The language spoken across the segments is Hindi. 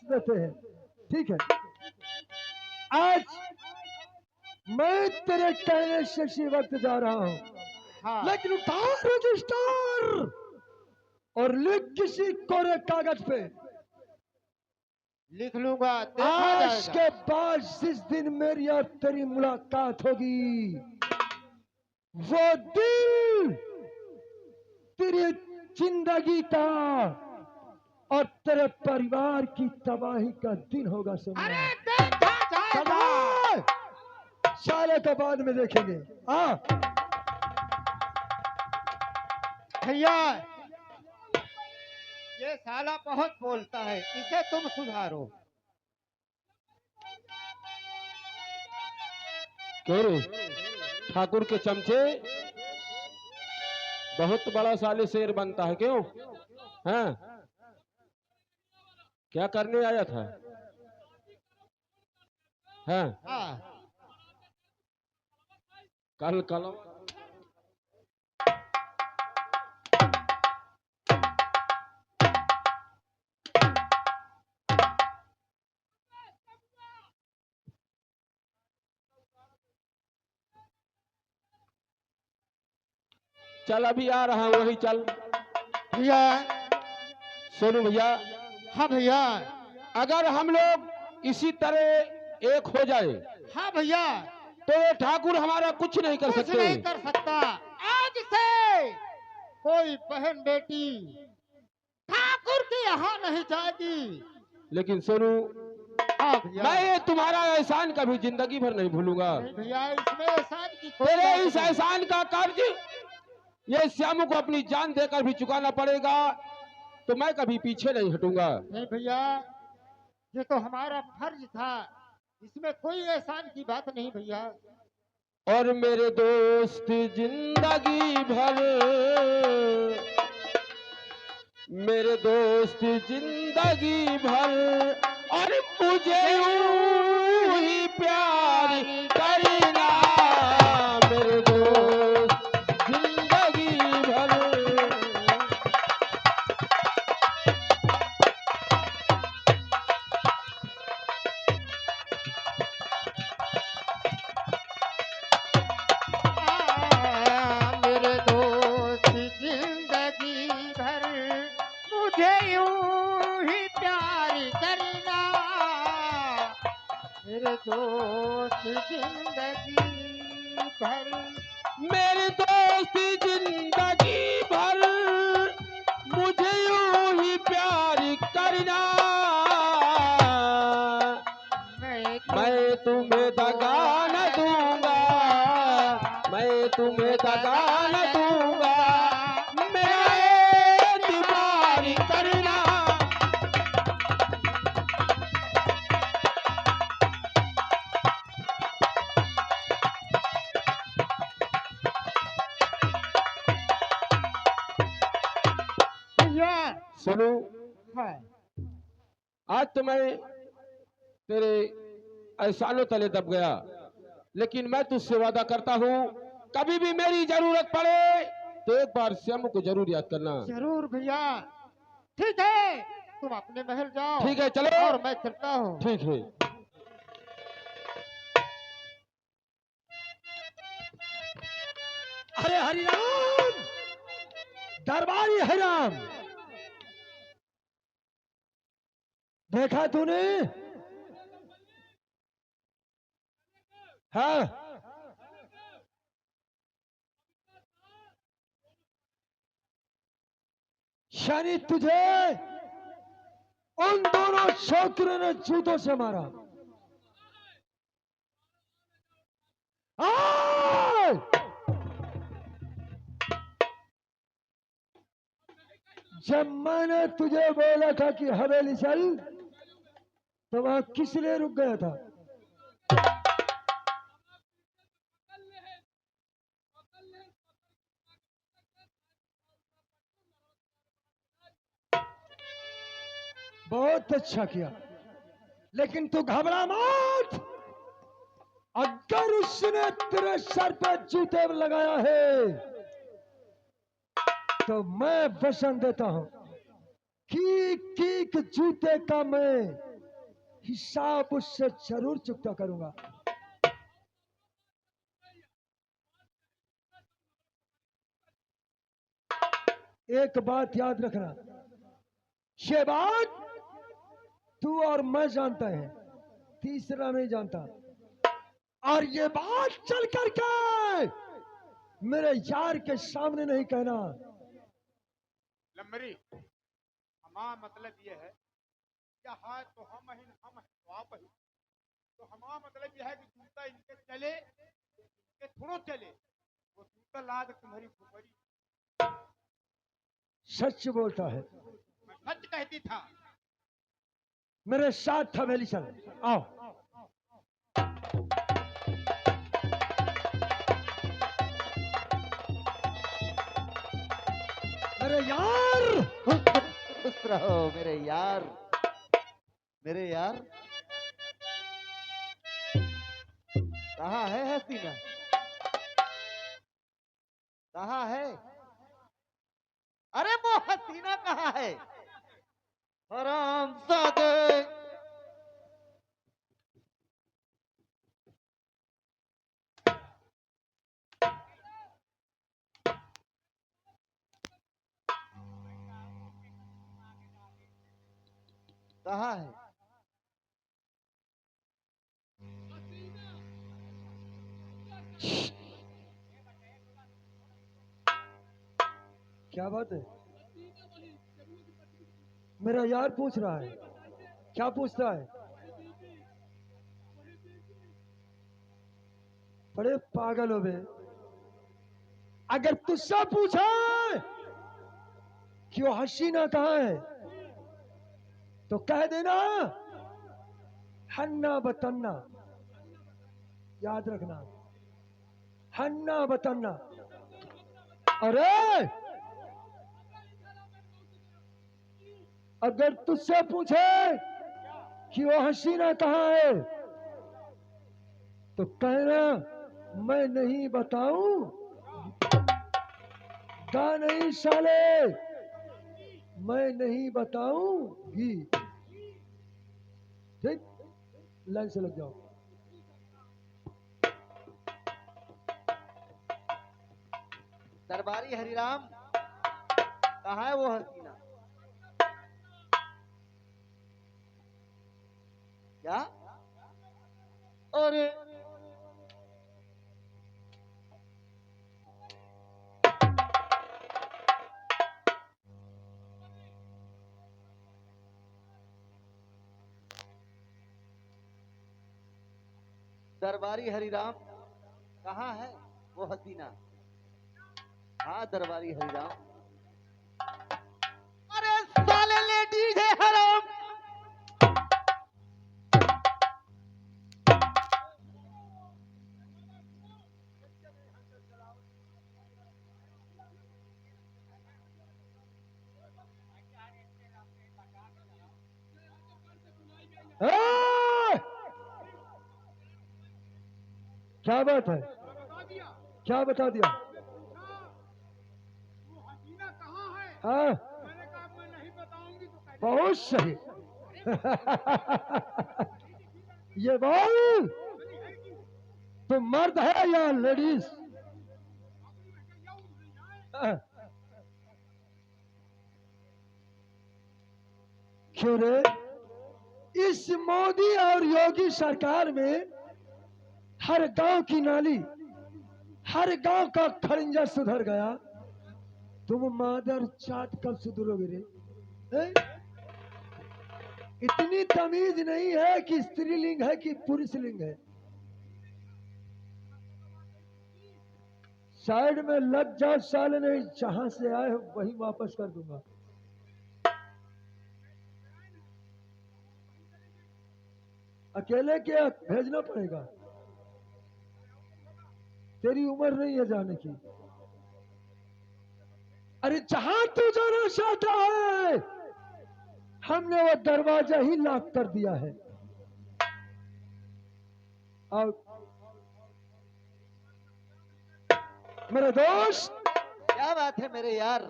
देते हैं। ठीक है, आज मैं तेरे कहने से इसी वक्त जा रहा हूं। हाँ। लेकिन उठा रजिस्टर और लिख किसी कोरे कागज पे, लिख लूंगा, देखा आज जाएगा। के बाद जिस दिन मेरी और तेरी मुलाकात होगी, वो दिन तेरी जिंदगी का और तेरे परिवार की तबाही का दिन होगा। अरे सुनना, देखा जाएगा। सारे को बाद में देखेंगे। हाँ भैया, ये साला बहुत बोलता है, इसे तुम सुधारो। क्यों रे ठाकुर के चमचे, बहुत बड़ा साले शेर बनता है क्यों? हैं? क्या करने आया था? हैं? हाँ। कल कलम चल, अभी आ रहा हूं, वही चल। भैया। सोनू भैया, हाँ भैया। अगर हम लोग इसी तरह एक हो जाए हाँ भैया। तो ये ठाकुर हमारा कुछ नहीं कर कुछ सकते। नहीं कर सकता। आज से कोई बहन बेटी ठाकुर के यहाँ नहीं जाएगी। लेकिन सोनू, हाँ भैया। मैं ये तुम्हारा एहसान कभी जिंदगी भर नहीं भूलूंगा। नहीं भैया, इसमें एहसान की कोई तेरे बात इस नहीं। एहसान का कर्ज ये श्यामू को अपनी जान देकर भी चुकाना पड़ेगा, तो मैं कभी पीछे नहीं हटूंगा। नहीं भैया, ये तो हमारा फर्ज था, इसमें कोई एहसान की बात नहीं भैया। और मेरे दोस्त जिंदगी भर, मेरे दोस्त जिंदगी भर, और मुझे यूं ही प्यार करना, मेरे दोस्त जिंदगी भर। मेरे दोस्त जिंदगी भर मुझे यूं ही प्यार करना, मेरे दोस्त जिंदगी भर। मेरे दोस्त जिंदगी भर मुझे यूं ही प्यार करना, मैं तुम्हें दगा न दूंगा, मैं तुम्हें दगा न दूंगा, मेरा एतबार करना। भैया। सुनो, हाँ। आज तो मैं तेरे एहसानों तले दब गया, लेकिन मैं तुझसे वादा करता हूँ, कभी भी मेरी जरूरत पड़े तो एक बार श्यामू को जरूर याद करना। जरूर भैया। ठीक है, तुम अपने महल जाओ। ठीक है, चलो। और मैं चलता हूँ। ठीक है। अरे हरिराम, दरबारी हरिराम, देखा तूने? हाँ, शनि तुझे उन दोनों छोकरों ने जूतों से मारा। आए! जब मैंने तुझे बोला था कि हवेली चल, तो वहां किस लिए रुक गया था? बहुत अच्छा किया, लेकिन तू घबरा मत। अगर उसने तेरे सर पे जूते लगाया है, तो मैं वचन देता हूं कि एक जूते का मैं हिसाब उससे जरूर चुकता करूंगा। एक बात याद रखना, ये बात तू और मैं जानते हैं, तीसरा नहीं जानता। और ये बात चल करके मेरे यार के सामने नहीं कहना। लम्बरी, हमारा मतलब ये है क्या है तो हम ही, हम है तो आप ही। तो हमारा मतलब यह है कि जूता इनके चले, इनके थोड़ो चले, वो जूता लाद तुम्हारी फुफरी। सच बोलता है। मैं सच कहती था। मेरे साथ हवेली चल, आओ। मेरे यार, खुश रहो मेरे यार, मेरे यार। कहाँ है हसीना, कहाँ है? अरे वो हसीना कहाँ है? हरामजादे। कहाँ है? क्या बात है? मेरा यार पूछ रहा है। क्या पूछता है? बड़े पागल हो बे। अगर तुझसे पूछा कि वो हसीना कहाँ है तो कह देना हन्ना बतन्ना। याद रखना, हन्ना बतन्ना। अरे अगर तुझसे पूछे कि वो हसीना कहाँ है तो कहना मैं नहीं बताऊं। गा नहीं साले, मैं नहीं बताऊंगी। ठीक, लाइन से लग जाओ। दरबारी हरिराम, कहाँ है वो हसीना? क्या? अरे दरबारी हरिराम, कहाँ है वो हसीना? हाँ दरबारी हरिराम। अरे साले लेडीज है हराम। ए! क्या बात है? बता दिया। क्या बता दिया? वो हसीना कहाँ है? हाँ, मैंने कहा मैं नहीं बताऊंगी तो कह बहुत सही। ये बोल, तो मर्द है या लेडीज? क्यों रे? इस मोदी और योगी सरकार में हर गांव की नाली, हर गांव का खड़ंजा सुधर गया। तुम मादर जात कब सुधरोगे रे? हैं? इतनी तमीज नहीं है कि स्त्रीलिंग है कि पुरुषलिंग है। साइड में लग जाओ साले, नहीं जहां से आए हो वही वापस कर दूंगा। अकेले क्या भेजना पड़ेगा? तेरी उम्र नहीं है जाने की। अरे जहां तू जाना चाहता है हमने वो दरवाजा ही लॉक कर दिया है। और मेरे दोस्त, क्या बात है मेरे यार?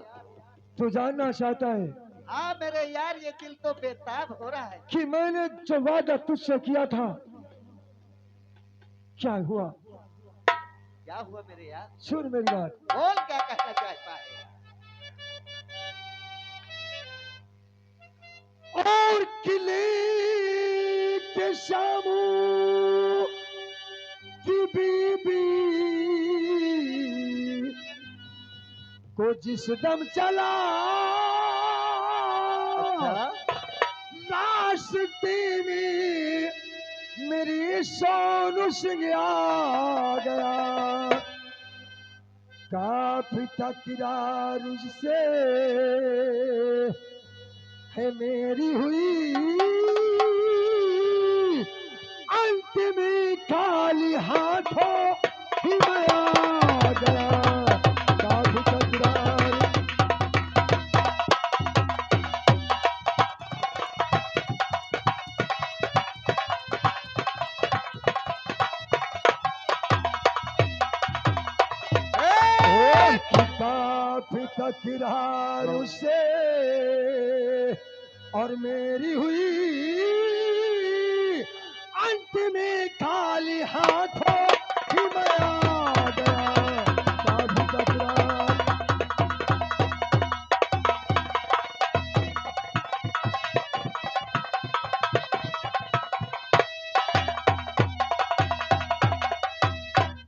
तू जानना चाहता है हाँ मेरे यार, ये दिल तो बेताब हो रहा है। कि मैंने जो वादा तुझसे किया था क्या हुआ? क्या हुआ मेरे यार? सुन मेरी बात। बोल क्या कहना चाहता है। और किले के शामू की बीबी को जिस दम चला अच्छा, रास्ते में मेरी सोनू सिंह आ गया। काफी तकरार उससे है मेरी हुई, अंत में खाली हाथों ही मैं आ गया। काफी तकरार काफी तकरार से और मेरी हुई, अंत में खाली हाथों ही मैं आ गया। काफी तकरार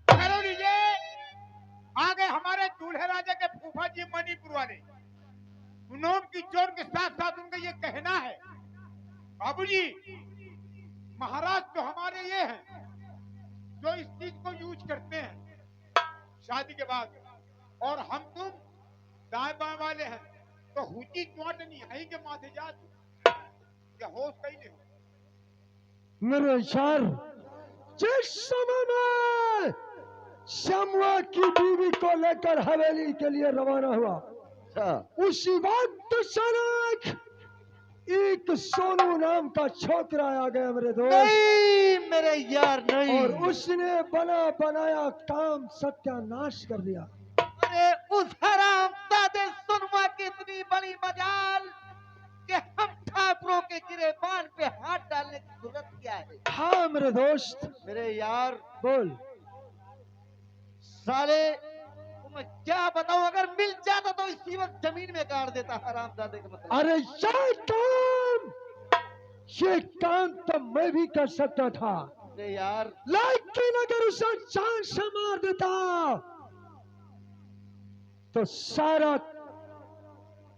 करो लीजिए। आ गए हमारे दूल्हे राजा के फूफा जी मणिपुर वाले। नोट की चोर के साथ साथ उनका ये कहना है, बाबूजी महाराज तो हमारे ये हैं जो इस चीज को यूज करते हैं शादी के बाद, और हम तुम दाएं बाएं वाले हैं, तो हुची चोट नहीं है के माथे जात या होश कहीं नहीं हो। मेरे यार, जिस समय में शमुआ की बीवी को लेकर हवेली के लिए रवाना हुआ, अच्छा, उसी वक्त अचानक एक सोनू नाम का छोकरा आ गया मेरे दोस्त, नहीं मेरे यार नहीं। और उसने बना बनाया काम सत्यानाश कर दिया। अरे उस हरामजादे सुनमा की इतनी बड़ी मजाल कि हम ठाकुरों के गिरेबान पे हाथ डालने की जरूरत क्या है। हाँ मेरे दोस्त, मेरे यार बोल। साले मैं क्या बताऊं, अगर मिल जाता तो इसी वक्त जमीन में गाड़ देता हरामजादे का मतलब। अरे ये काम तो मैं भी कर सकता था, अरे यार, लेकिन अगर उसे जान से मार देता तो सारा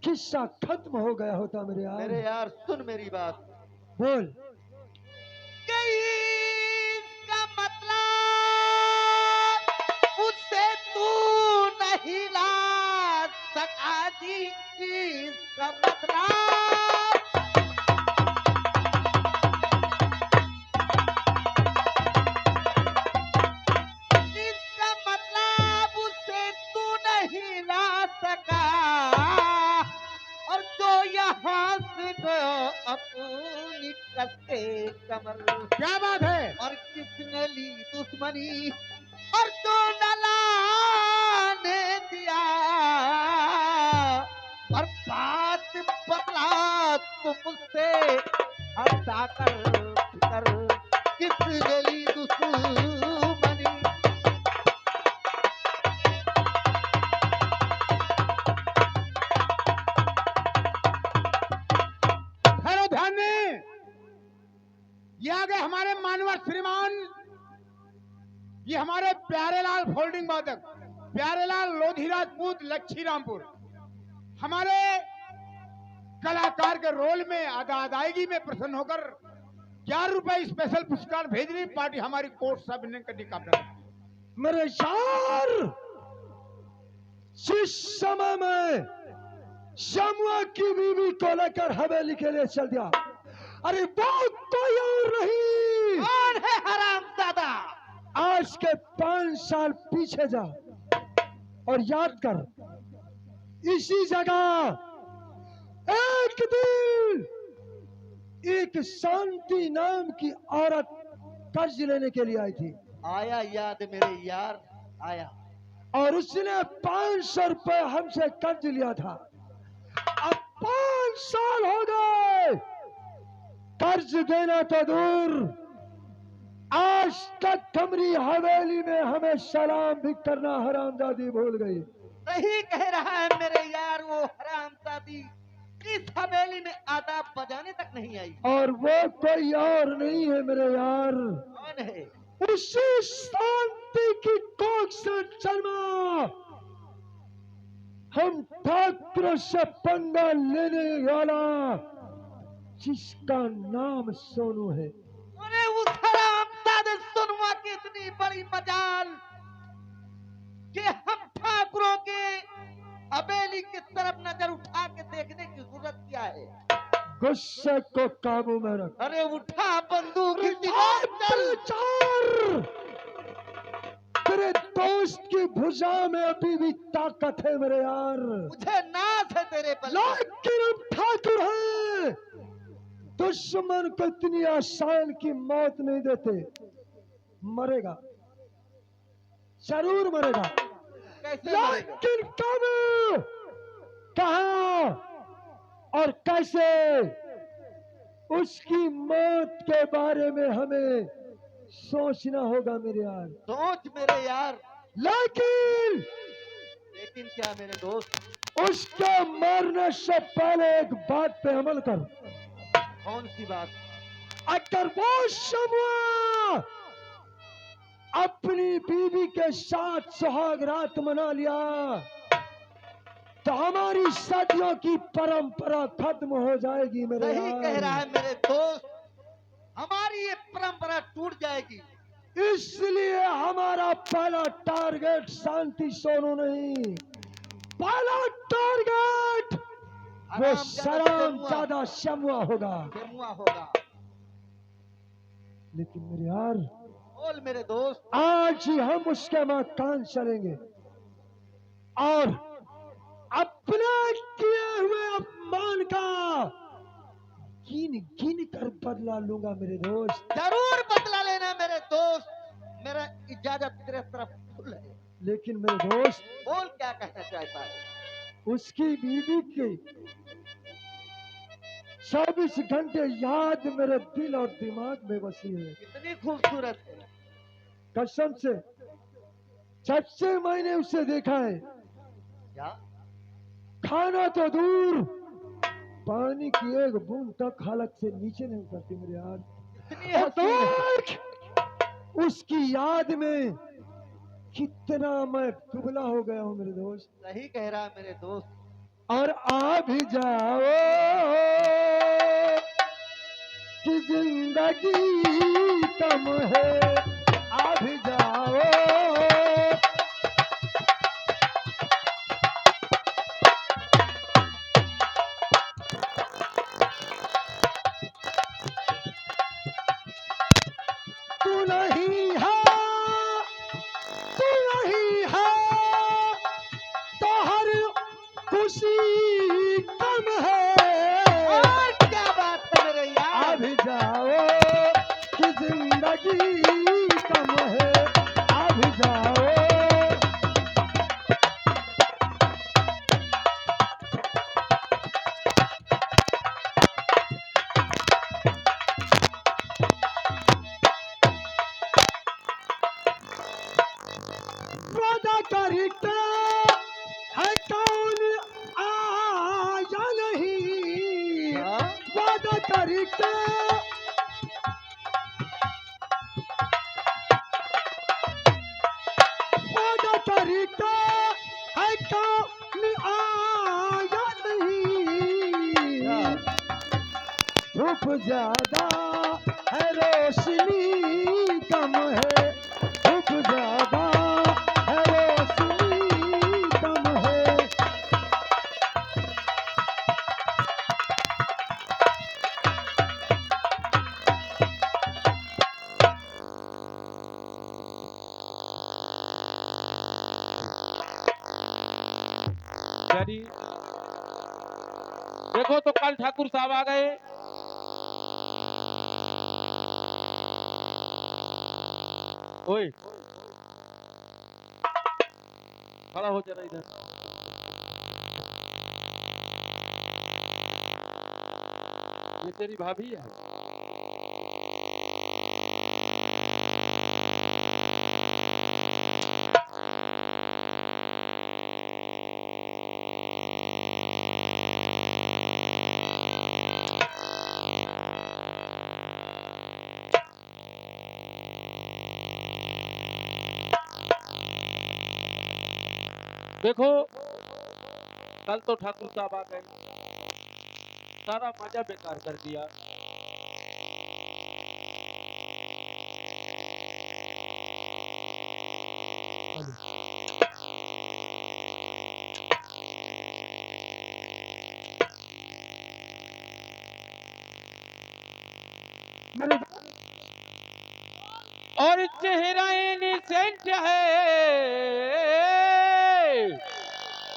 किस्सा खत्म हो गया होता मेरे मेरे यार। यार सुन मेरी बात। बोल। इसका मतलब उससे तू नहीं ला सका जी। इसका मतलब इसका मतलब उससे तू नहीं ला सका, और जो यहाँ से गया अपनी कसे कमर। क्या बात है? और किसने ली दुश्मनी और जो न लाने दिया, और बात बदला तुम मुझसे हंसा कर किसने ली दुश्मनी। ठहरो, ध्यान में। ये आ गए हमारे मानवर श्रीमान, ये हमारे प्यारेलाल फोल्डिंग वादक, प्यारेलाल लोधी राजपूत लच्छी रामपुर, हमारे कलाकार के रोल में अदायगी में प्रसन्न होकर 4 रुपए स्पेशल पुरस्कार भेज रही पार्टी हमारी कोर्ट सब ने मेरे यार, जिस समय में शमुआ की बीवी को लेकर हवेली के लिए चल दिया, अरे वो कोई और नहीं, कौन है हरामजादा? आज के 5 साल पीछे जा और याद कर, इसी जगह एक दिन एक शांति नाम की औरत कर्ज लेने के लिए आई थी, आया याद मेरे यार, आया। और उसने 500 रुपए हमसे कर्ज लिया था। अब 5 साल हो गए, कर्ज देना तो दूर, आज तक हमारी हवेली में हमें सलाम भी करना हरामजादी भूल गई। सही कह रहा है मेरे यार, वो हरामजादी इस हवेली में आदाब बजाने तक नहीं आई। और वो कोई और नहीं है मेरे यार, कौन है? उसी शांति की कोख से जन्मा, हम ठाकुर से पंगा लेने वाला, जिसका नाम सोनू है। अरे उस हरामजादे सोनुआ की इतनी बड़ी मजाल कि हम ठाकुरों के हवेली की तरफ नजर उठा के देखने की जरूरत क्या है? गुस्से को काबू में रख। अरे उठा बंदूक की आज दीवार चल। प्रचार, तेरे दोस्त की भुजा में अभी भी ताकत है मेरे यार, मुझे नाज है तेरे पर। लेकिन हम ठाकुर हैं, दुश्मन को इतनी आसान की मौत नहीं देते। मरेगा, जरूर मरेगा, कैसे मरेगा? लेकिन कब, कहां और कैसे, उसकी मौत के बारे में हमें सोचना होगा मेरे यार। सोच मेरे यार। लेकिन क्या मेरे दोस्त? उसके मरने से पहले एक बात पे अमल कर। कौन सी बात? अगर वो शमुआ अपनी बीवी के साथ सुहाग रात मना लिया तो हमारी सदियों की परंपरा खत्म हो जाएगी मेरे सही यार। कह रहा है मेरे दोस्त, हमारी ये परंपरा टूट जाएगी। इसलिए हमारा पहला टारगेट शांति सोनू नहीं, पहला टारगेट वो शराम ज्यादा शमुआ होगा। शमुआ होगा। लेकिन मेरे यार, बोल मेरे दोस्त। आज ही हम उसके मकान चलेंगे और अपने किए हुए अपमान का गिन गिन कर बदला लूंगा मेरे दोस्त। जरूर बदला लेना मेरे दोस्त, मेरा इजाजत तेरे तरफ खुल है। लेकिन मेरे दोस्त, बोल क्या कहना चाहता है? उसकी बीवी की 24 घंटे याद मेरे दिल और दिमाग में बसी है। कितनी खूबसूरत है। कसम से, जब से मैंने उसे देखा है, क्या? खाना तो दूर, पानी की एक बूंद तक हालत से नीचे नहीं उतरती मेरे यार। कितनी और हसीन है। देख, उसकी याद में कितना मैं दुबला हो गया हूँ मेरे दोस्त। सही कह रहा है मेरे दोस्त। और आ भी जाओ कि जिंदगी कम है, आ भी जाओ। तू नहीं है, तू नहीं है तो हर खुशी कम है। और क्या बात है मेरे यार। आ भी जाओ कि जिंदगी कम है, आ भी जाओ। वादा करके है कौन आया नहीं, वादा करके वादा करके है कौन आया नहीं। धूप ज्यादा है रोशनी कम है, धूप ज्यादा है रोशनी कम है। डैडी, देखो तो कल ठाकुर साहब आ गए। ओए, खड़ा हो जरा इधर। ये तेरी भाभी है। देखो कल तो ठाकुर साहब आ गए, सारा मजा बेकार कर दिया। मेरे और चेहरा इनसेंट है,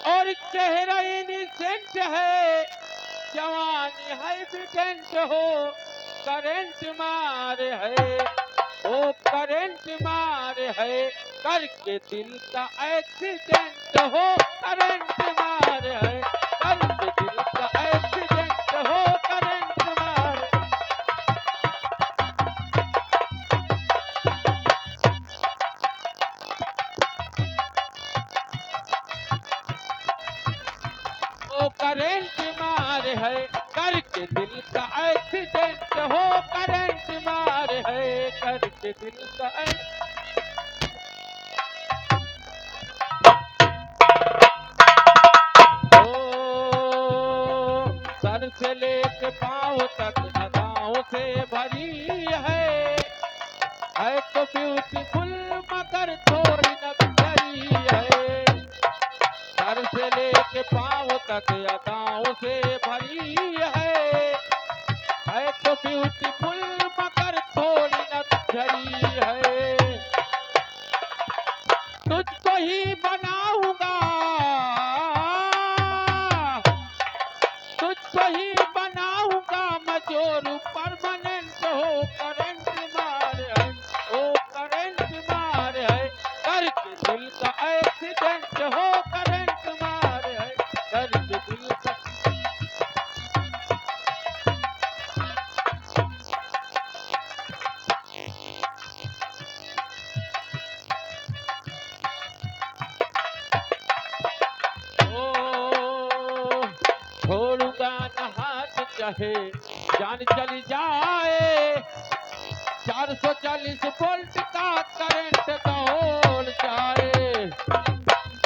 और चेहरा इनसेंट है, जवानी है विकेंट हो, करंट मार है, ओ करंट मार है, करके दिल का एक्सीडेंट हो, करंट मार है, करके दिल का एक्सीडेंट हो, करंट मार। ओ करंट मार है, करके दिल का एक्सीडेंट हो, करंट मार है, करके दिल का ओ सर से लेके पाँव तक अदाओं से भरी है तो ब्यूटीफुल मगर थोड़ी नगरी है, सर से लेके पाँव तक अदाओं से भरी है तो ब्यूटीफुल मगर थोड़ी नगरी है, तुझको ही बनाऊंगा, तुझको ही बनाऊंगा मजोर परमानेंट हो, करंट मार है, ओ करंट मार है, करके दिल का एक्सीडेंट हो, करंट मार है, करके दिल का। ओ छोड़ूंगा न हाथ चाहे जान चली जाए, 440 वोल्ट का करंट दौड़ जाए,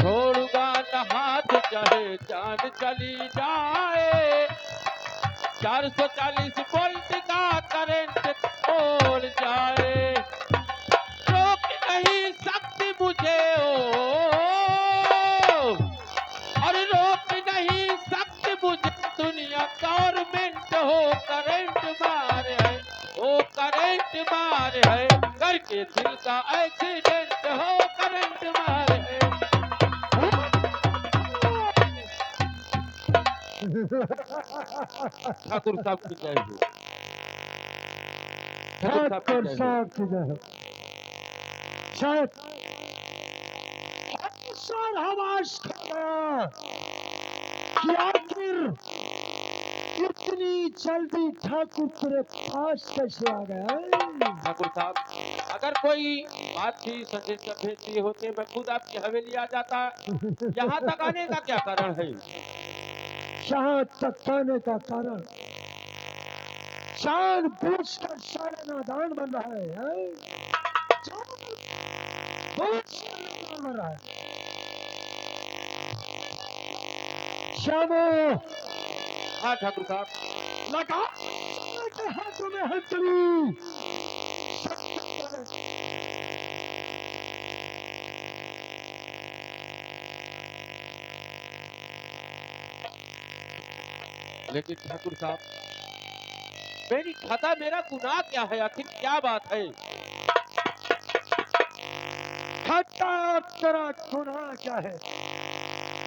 छोड़ूंगा न हाथ चाहे जान चली जाए, 440 वोल्ट का करंट दौड़ जाए, रोक नहीं सकती मुझे और रोक नहीं सकती मुझे दुनिया, गवर्नमेंट हो, करंट मार है, ओ करंट मार है, करके दिल का एक्सीडेंट हो, करंट मार है। ठाकुर साहब की जय हो, ठाकुर साहब की ठाकुर जय हो। साहब की जय हो। शायद सर हवास खाना कि आखिर इतनी जल्दी ठाकुर तेरे पास कैसे आ गया? ठाकुर साहब अगर कोई बात थी, संदेश का भेजती होते, मैं खुद आपकी हवेली आ जाता, यहाँ तक आने का क्या कारण है? यहाँ तक आने का कारण जान बूझ कर सारा नादान बन रहा है? जानबूझकर नादान बन रहा है। श्यामो हाँ ठाकुर साहब। लगा के हाथों में हथकड़ी। लेकिन ठाकुर साहब मेरी खता, मेरा गुनाह क्या है? आखिर क्या बात है? खता तेरा गुनाह क्या है?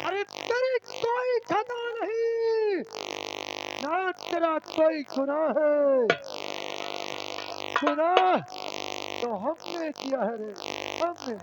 अरे तेरी कोई खता नहीं, ना तेरा कोई गुनाह है। गुनाह तो हमने किया है रे, हमने।